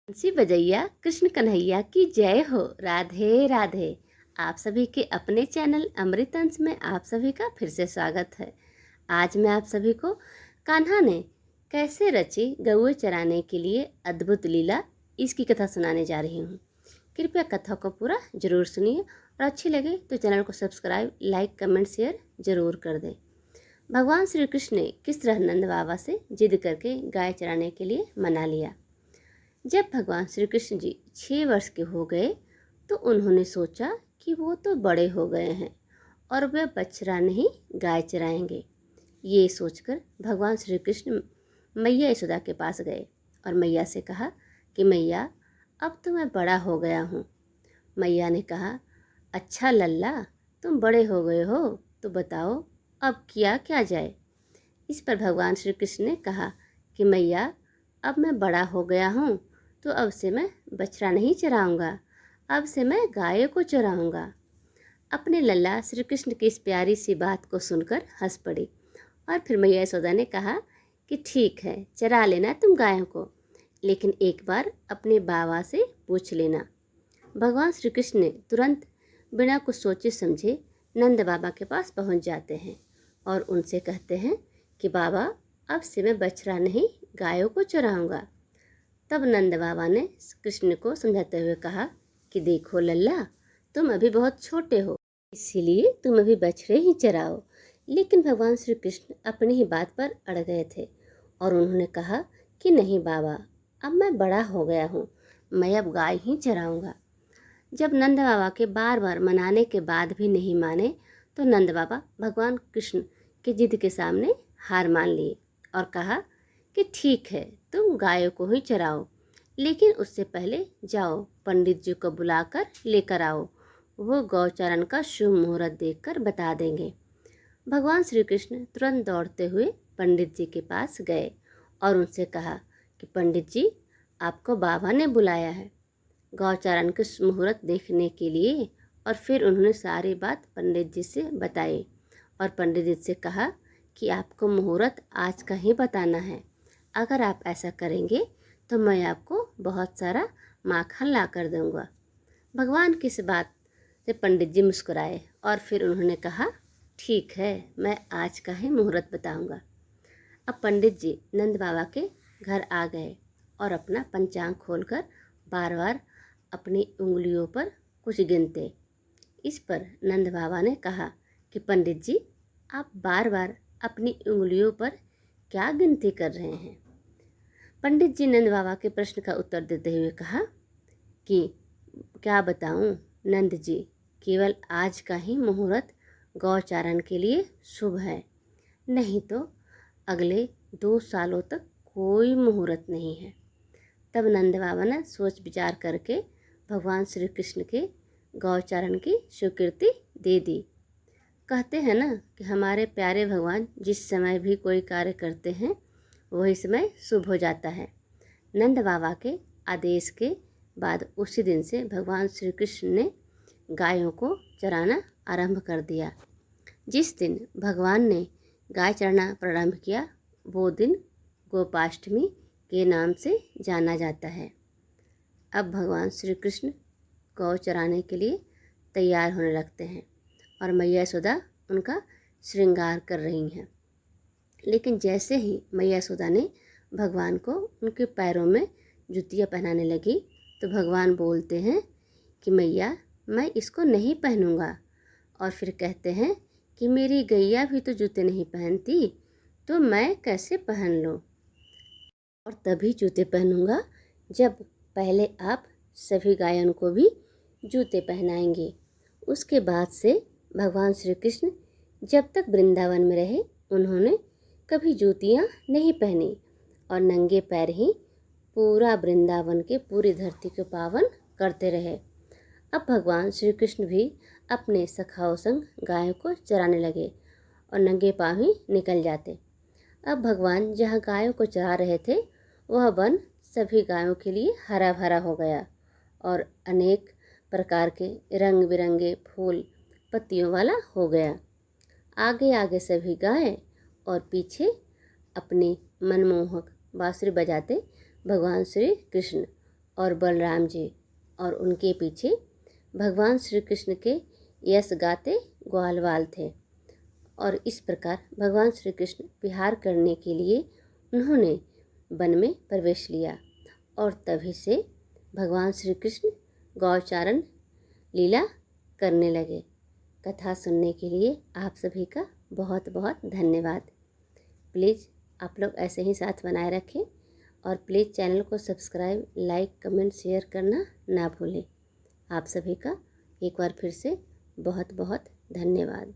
बंसी बजैया कृष्ण कन्हैया की जय हो। राधे राधे। आप सभी के अपने चैनल अमृत अंश में आप सभी का फिर से स्वागत है। आज मैं आप सभी को कान्हा ने कैसे रची गऊ चराने के लिए अद्भुत लीला, इसकी कथा सुनाने जा रही हूँ। कृपया कथा को पूरा जरूर सुनिए और अच्छी लगे तो चैनल को सब्सक्राइब, लाइक, कमेंट, शेयर जरूर कर दें। भगवान श्री कृष्ण ने किस तरह नंद बाबा से जिद करके गाय चराने के लिए मना लिया। जब भगवान श्री कृष्ण जी 6 वर्ष के हो गए तो उन्होंने सोचा कि वो तो बड़े हो गए हैं और वे बछड़ा नहीं गाय चराएंगे। ये सोचकर भगवान श्री कृष्ण मैया यशोदा के पास गए और मैया से कहा कि मैया, अब तो मैं बड़ा हो गया हूँ। मैया ने कहा, अच्छा लल्ला, तुम बड़े हो गए हो तो बताओ अब किया क्या जाए। इस पर भगवान श्री कृष्ण ने कहा कि मैया, अब मैं बड़ा हो गया हूँ तो अब से मैं बछड़ा नहीं चराऊंगा, अब से मैं गाय को चराऊंगा। अपने लल्ला श्री कृष्ण की इस प्यारी सी बात को सुनकर हंस पड़ी और फिर मैया यशोदा ने कहा कि ठीक है, चरा लेना तुम गायों को, लेकिन एक बार अपने बाबा से पूछ लेना। भगवान श्री कृष्ण ने तुरंत बिना कुछ सोचे समझे नंद बाबा के पास पहुंच जाते हैं और उनसे कहते हैं कि बाबा, अब से मैं बछड़ा नहीं गायों को चराऊंगा। तब नंद बाबा ने कृष्ण को समझाते हुए कहा कि देखो लल्ला, तुम अभी बहुत छोटे हो, इसीलिए तुम अभी बछड़े ही चराओ। लेकिन भगवान श्री कृष्ण अपनी ही बात पर अड़ गए थे और उन्होंने कहा कि नहीं बाबा, अब मैं बड़ा हो गया हूँ, मैं अब गाय ही चराऊंगा। जब नंद बाबा के बार बार मनाने के बाद भी नहीं माने तो नंद बाबा भगवान कृष्ण की जिद के सामने हार मान लिए और कहा कि ठीक है, तुम गायों को ही चराओ, लेकिन उससे पहले जाओ पंडित जी को बुलाकर लेकर आओ, वो गौचारण का शुभ मुहूर्त देखकर बता देंगे। भगवान श्री कृष्ण तुरंत दौड़ते हुए पंडित जी के पास गए और उनसे कहा कि पंडित जी, आपको बाबा ने बुलाया है गौचारण के मुहूर्त देखने के लिए। और फिर उन्होंने सारी बात पंडित जी से बताई और पंडित जी से कहा कि आपको मुहूर्त आज का ही बताना है। अगर आप ऐसा करेंगे तो मैं आपको बहुत सारा माखन ला कर दूँगा। भगवान की इस बात से पंडित जी मुस्कुराए और फिर उन्होंने कहा, ठीक है, मैं आज का ही मुहूर्त बताऊँगा। अब पंडित जी नंद बाबा के घर आ गए और अपना पंचांग खोलकर बार बार अपनी उंगलियों पर कुछ गिनते। इस पर नंद बाबा ने कहा कि पंडित जी, आप बार बार अपनी उंगलियों पर क्या गिनती कर रहे हैं। पंडित जी नंद बाबा के प्रश्न का उत्तर देते हुए कहा कि क्या बताऊं नंद जी, केवल आज का ही मुहूर्त गौचारण के लिए शुभ है, नहीं तो अगले 2 सालों तक कोई मुहूर्त नहीं है। तब नंद बाबा ने सोच विचार करके भगवान श्री कृष्ण के गौचारण की स्वीकृति दे दी। कहते हैं ना कि हमारे प्यारे भगवान जिस समय भी कोई कार्य करते हैं वही समय शुभ हो जाता है। नंद बाबा के आदेश के बाद उसी दिन से भगवान श्री कृष्ण ने गायों को चराना आरंभ कर दिया। जिस दिन भगवान ने गाय चराना प्रारंभ किया वो दिन गोपाष्टमी के नाम से जाना जाता है। अब भगवान श्री कृष्ण गौ चराने के लिए तैयार होने लगते हैं और मैया यशोदा उनका श्रृंगार कर रही हैं। लेकिन जैसे ही मैया यशोदा ने भगवान को उनके पैरों में जूतियाँ पहनाने लगी तो भगवान बोलते हैं कि मैया, मैं इसको नहीं पहनूंगा। और फिर कहते हैं कि मेरी गैया भी तो जूते नहीं पहनती, तो मैं कैसे पहन लूँ। और तभी जूते पहनूंगा जब पहले आप सभी गायों को भी जूते पहनाएंगे। उसके बाद से भगवान श्री कृष्ण जब तक वृंदावन में रहे उन्होंने कभी जूतियाँ नहीं पहनी और नंगे पैर ही पूरा वृंदावन के पूरी धरती को पावन करते रहे। अब भगवान श्री कृष्ण भी अपने सखाओं संग गायों को चराने लगे और नंगे पाँव ही निकल जाते। अब भगवान जहाँ गायों को चरा रहे थे वह वन सभी गायों के लिए हरा भरा हो गया और अनेक प्रकार के रंग बिरंगे फूल पत्तियों वाला हो गया। आगे आगे सभी गाय और पीछे अपनी मनमोहक बांसुरी बजाते भगवान श्री कृष्ण और बलराम जी और उनके पीछे भगवान श्री कृष्ण के यश गाते ग्वालवाल थे। और इस प्रकार भगवान श्री कृष्ण विहार करने के लिए उन्होंने वन में प्रवेश लिया और तभी से भगवान श्री कृष्ण गौचारण लीला करने लगे। कथा सुनने के लिए आप सभी का बहुत बहुत धन्यवाद। प्लीज़ आप लोग ऐसे ही साथ बनाए रखें और प्लीज़ चैनल को सब्सक्राइब, लाइक, कमेंट, शेयर करना ना भूलें। आप सभी का एक बार फिर से बहुत बहुत धन्यवाद।